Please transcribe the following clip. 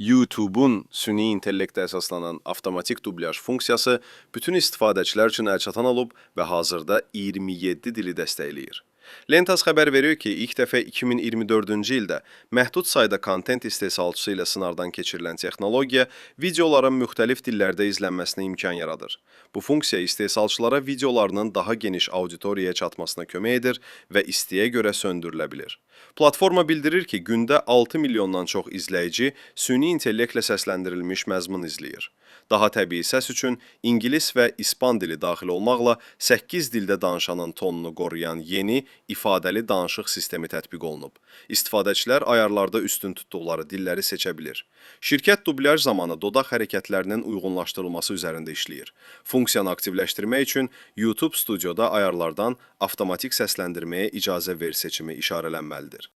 YouTube'un süni intellektə əsaslanan avtomatik dublyaj funksiyası bütün istifadəçilər üçün əlçatan olub və hazırda 27 dili dəstəkləyir. Lentas xəbər verir ki, ilk dəfə 2024-cü ildə məhdud sayda kontent istehsalçısı ilə sınardan keçirilən texnologiya videoların müxtəlif dillərdə izlənməsinə imkan yaradır. Bu funksiya istehsalçılara videolarının daha geniş auditoriyaya çatmasına kömək edir və istəyə görə söndürülə bilir. Platforma bildirir ki, gündə 6 milyondan çox izləyici süni intellektlə səsləndirilmiş məzmun izləyir. Daha təbii səs üçün ingilis və ispan dili daxil olmaqla 8 dildə danışanın tonunu qoruyan yeni ifadəli danışıq sistemi tətbiq olunub. İstifadəçilər ayarlarda üstün tutduqları dilləri seçə bilir. Şirkət dublyaj zamanı dodaq hərəkətlərinin uyğunlaşdırılması üzərində işləyir. Funksiyanı aktivləşdirmək üçün YouTube Studioda ayarlardan avtomatik səsləndirməyə icazə ver seçimi işarələnməlidir.